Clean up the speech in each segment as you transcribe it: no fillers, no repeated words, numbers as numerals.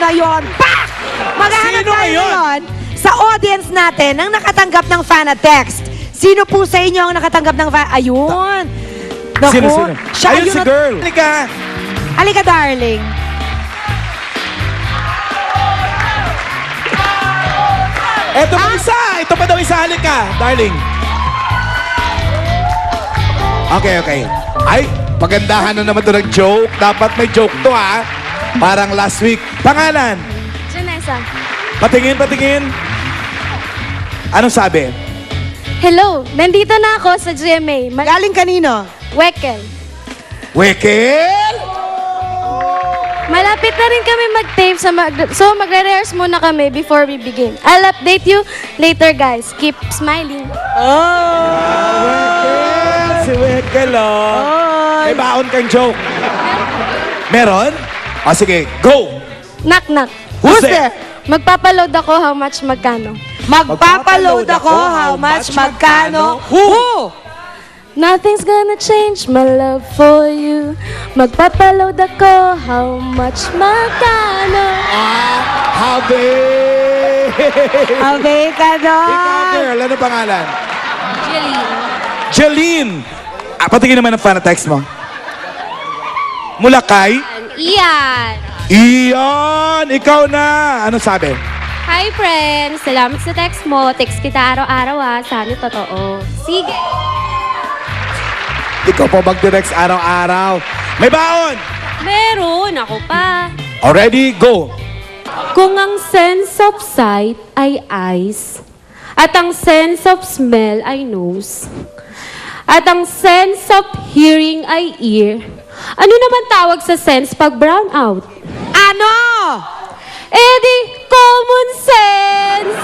ngayon. Pak! Maghahanap Sino tayo ngayon? ngayon sa audience natin ng nakatanggap ng fan text. Sino po sa inyo ang nakatanggap ng fan? Ayun. Naku, Sino? siya Ayun ayun si at- girl. Halika. Halika, darling. Eto pa isa. Ito pa daw isa. Halika, darling. Okay. Ay, pagandahan na naman ito ng joke. Dapat may joke to, ha? Parang last week. Pangalan? Janessa. Patingin. Anong sabi? Hello, nandito na ako sa GMA. Galing kanino? Wekel. Wekel? Malapit na rin kami mag-tape, so magre-rehearse muna kami before we begin. I'll update you later, guys. Keep smiling. Wekel. Si Wekel, oh. May baon kang joke. Meron? O sige, go! Knock, knock. Who's there? Magpapaload ako how much magkano. Magpapaload ako, how much, magkano? Who? Nothing's gonna change my love for you. Magpapaload ako how much magkano. Habe! Abay ka Ikaw, doon. girl, ano pangalan? Jeline! Patingin naman ang fan text mo. Mula kay? Iyan. Iyon! Ikaw na! Ano sabi? Hi, friends. Salamat sa text mo. Text kita araw-araw, Sana totoo. Sige. Ikaw po mag-direct araw-araw. May baon! Meron. Ako pa. Already, go! Kung ang sense of sight ay eyes, at ang sense of smell ay nose, at ang sense of hearing ay ear, ano naman tawag sa sense pag brown out? Ano? Eh di, common sense!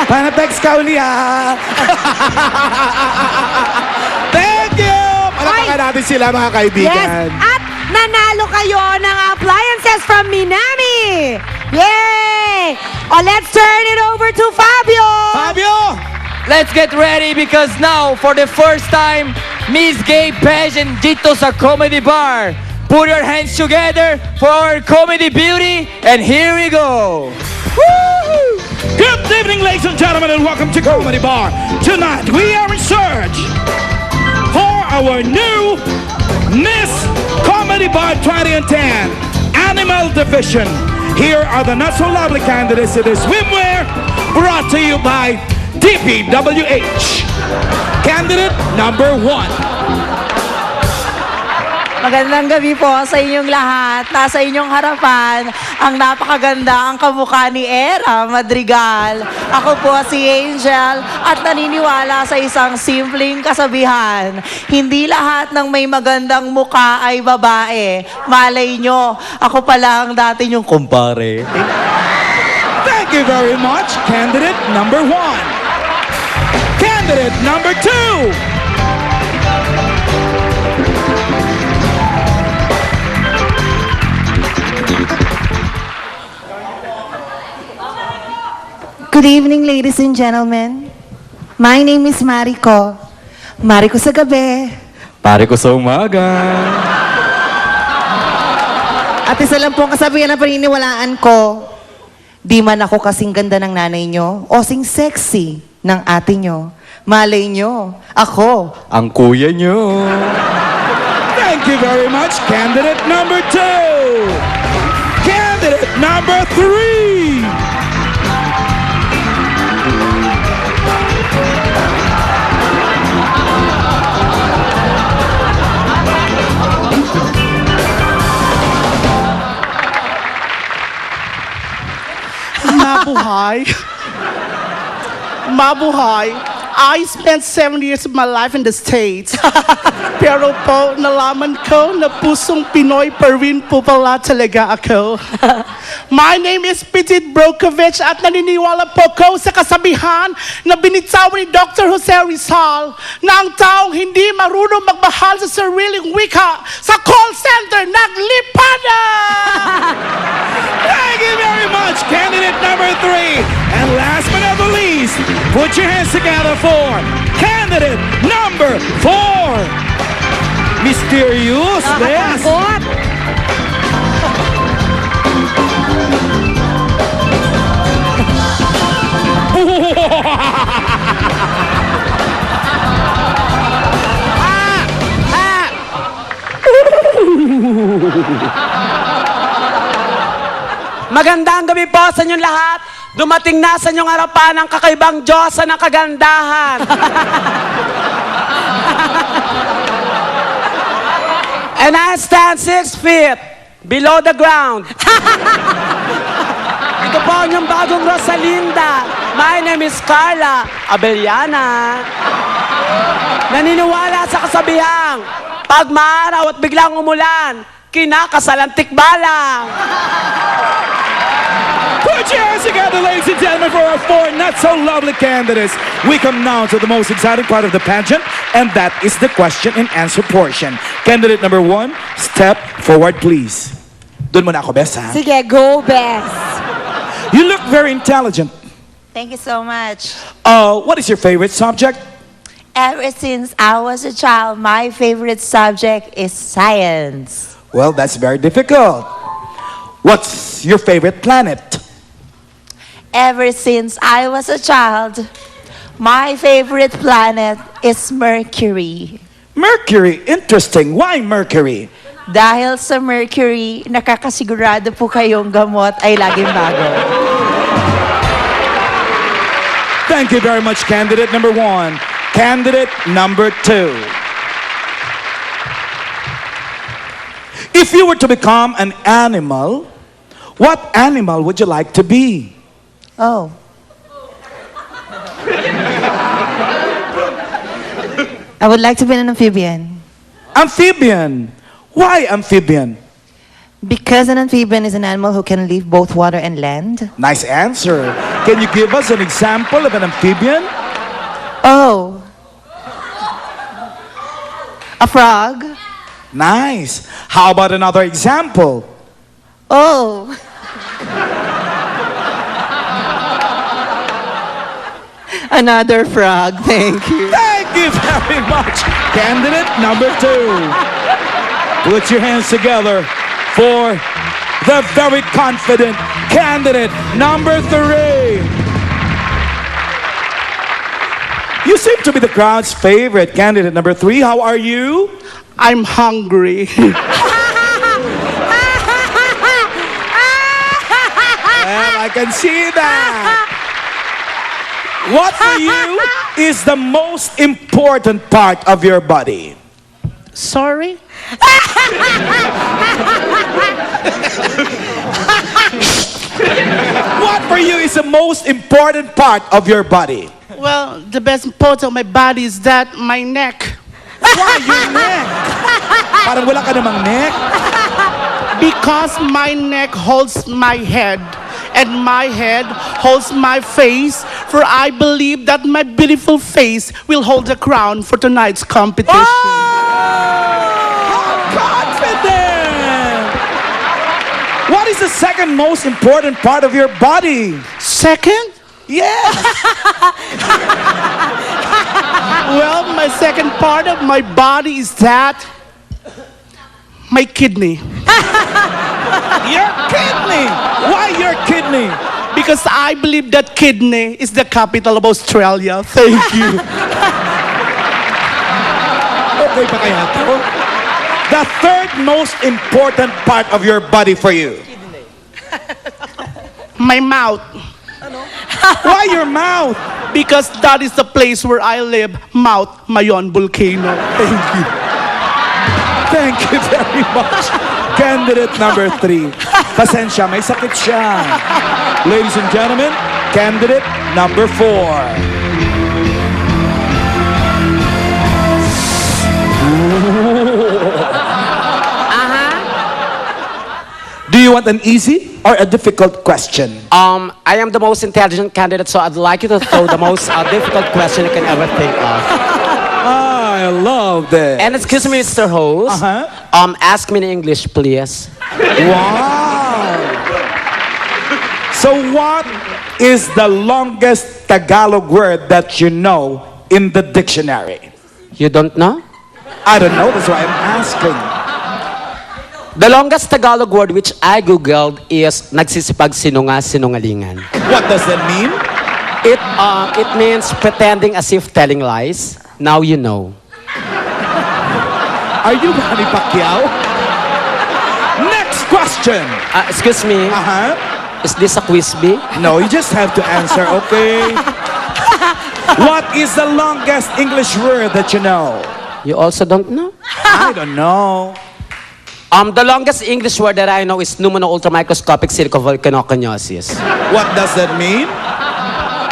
Fan text ka uli, ha? Thank you! Palakpakan natin sila, mga kaibigan. Yes, at nanalo kayo ng appliances from Minami. Yay! Oh, let's turn it over to Fabio. Fabio! Let's get ready because now, for the first time, Miss Gay Pageant dito sa Comedy Bar. Put your hands together for our comedy beauty, and here we go. Good evening, ladies and gentlemen, and welcome to Comedy Bar. Tonight, we are in search for our new Miss Comedy Bar 2010 Animal Division. Here are the not so lovely candidates in the swimwear, brought to you by DPWH. Candidate number 1. Magandang gabi po sa inyong lahat. Nasa inyong harapan, ang napakaganda ang kamukha ni Era Madrigal. Ako po si Angel at naniniwala sa isang simpleng kasabihan. Hindi lahat ng may magandang mukha ay babae. Malay nyo, ako pala ang dati nyong kumpare. Thank you very much, candidate number 1. Candidate number 2. Good evening, ladies and gentlemen. My name is Mariko. Mariko sa gabi. Pare ko sa umaga. At isa lang po ang kasabihan na paniniwalaan ko. Di man ako kasing ganda ng nanay nyo o sing sexy ng ate nyo. Malay nyo, ako. Ang kuya nyo. Thank you very much, candidate number 2. Candidate number 3. Mabuhay. Mabuhay. I spent 7 years of my life in the States. Pero po, nalaman ko na pusong Pinoy pa rin po pala talaga ako. My name is Petit Brokovich at naniniwala po ko sa kasabihan na binitawan ni Dr. Jose Rizal na ang taong hindi marunong magmahal sa sariling wika sa call center naglipana! Thank you very much, candidate number 3. And last but not the least, put your hands together for candidate number 4. Mysterious, yes. Nakakatakot. Magandang gabi po sa inyong lahat. Dumating na sa inyong harapan ang kakaibang Diyosa ng kagandahan. And I stand 6 feet below the ground. Ito po ang inyong bagong Rosalinda. My name is Carla Abellana. Naniniwala sa kasabihang, pag maaraw at biglang umulan, kinakasalantik balang. Put your hands together, ladies and gentlemen, for our four not-so-lovely candidates. We come now to the most exciting part of the pageant, and that is the question and answer portion. Candidate number 1, step forward, please. Doon muna ako, Bess, ha? Sige, go, Bess. You look very intelligent. Thank you so much. What is your favorite subject? Ever since I was a child, my favorite subject is science. Well, that's very difficult. What's your favorite planet? Ever since I was a child, my favorite planet is Mercury. Mercury. Interesting. Why Mercury? Dahil sa Mercury, nakakasigurado po kayong gamot ay laging bago. Thank you very much, candidate number 1. Candidate number 2. If you were to become an animal, what animal would you like to be? Oh. I would like to be an amphibian. Amphibian. Why amphibian? Because an amphibian is an animal who can live both water and land. Nice answer. Can you give us an example of an amphibian? Oh. A frog. Nice. How about another example? Oh. Another frog, thank you. Thank you very much. Candidate number 2. Put your hands together for the very confident candidate number 3. You seem to be the crowd's favorite candidate number 3. How are you? I'm hungry. Well, I can see that. What for you is the most important part of your body? Sorry? What for you is the most important part of your body? Well, the best part of my body is that my neck. Why your neck? Parang wala ka namang neck. Because my neck holds my head, and my head holds my face, for I believe that my beautiful face will hold the crown for tonight's competition. Confident! What is the second most important part of your body? Second? Yes! Well, my second part of my body is that my kidney. Your kidney! Why your kidney? Because I believe that kidney is the capital of Australia. Thank you. Okay pa kaya to? The third most important part of your body for you? My mouth. Why your mouth? Because that is the place where I live, Mount Mayon Volcano. Thank you. Thank you very much. Candidate number 3. Pasensya, may sakit siya. Ladies and gentlemen, candidate number 4. Do you want an easy or a difficult question? I am the most intelligent candidate, so I'd like you to throw the most difficult question you can ever think of. I love this. And excuse me, Mr. Host. Ask me in English, please. Wow! So what is the longest Tagalog word that you know in the dictionary? You don't know? I don't know, that's why I'm asking. The longest Tagalog word which I googled is nagsisipagsinungalingan. What does that mean? It means pretending as if telling lies. Now you know. Are you Manny Pacquiao? Next question. Excuse me, Uh-huh. is this a quiz bee? No, you just have to answer, okay? What is the longest English word that you know? You also don't know? I don't know. The longest English word that I know is pneumono-ultramicroscopic silicovolcanoconiosis. What does that mean?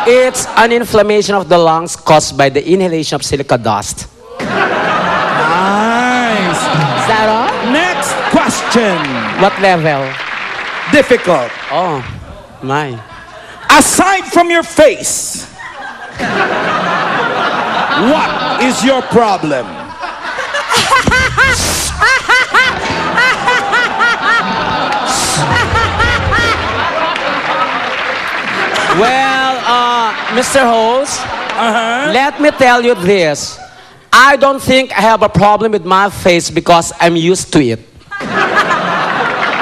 It's an inflammation of the lungs caused by the inhalation of silica dust. Nice. Is that all? Next question. What level? Difficult. Oh, my. Aside from your face, what is your problem? Well, Mr. Host, let me tell you this. I don't think I have a problem with my face because I'm used to it.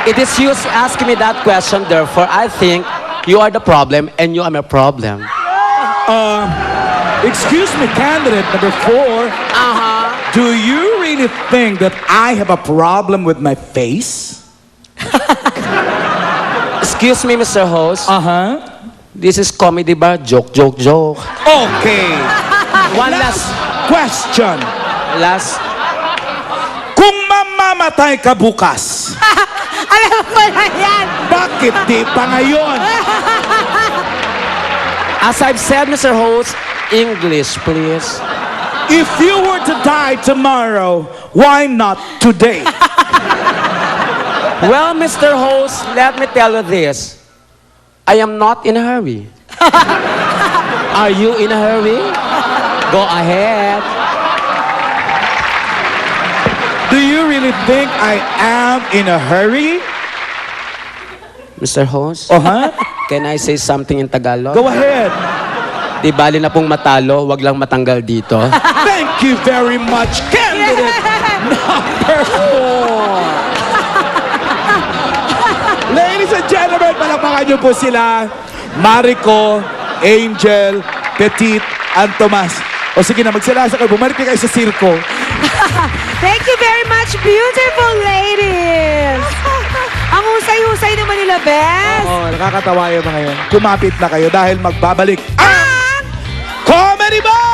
It is you asking me that question, therefore I think you are the problem and you are my problem. Excuse me, candidate number 4. Do you really think that I have a problem with my face? Excuse me, Mr. Host. Uh-huh. This is comedy bar. Joke, joke, joke. Okay. One Last question. last. Kung mamamatay ka bukas, Alam ko na yan. bakit di pa ngayon? As I've said, Mr. Host, English, please. If you were to die tomorrow, why not today? Well, Mr. Host, let me tell you this. I am not in a hurry. Are you in a hurry? Go ahead. Do you really think I am in a hurry? Mr. Host, Uh-huh. can I say something in Tagalog? Go ahead. Di bali na pong matalo, wag lang matanggal dito. Thank you very much, candidate number 4. Ladies and gentlemen, palakpakan niyo po sila. Marico, Angel, Petit, and Tomas. O sige na, magsalasa kayo. Bumalik kayo sa sirko. Thank you very much, beautiful ladies. Ang husay-husay naman nila, Bes. Oo, nakakatawa yung mga yun. Kumapit na kayo dahil magbabalik ang Comedy Bar!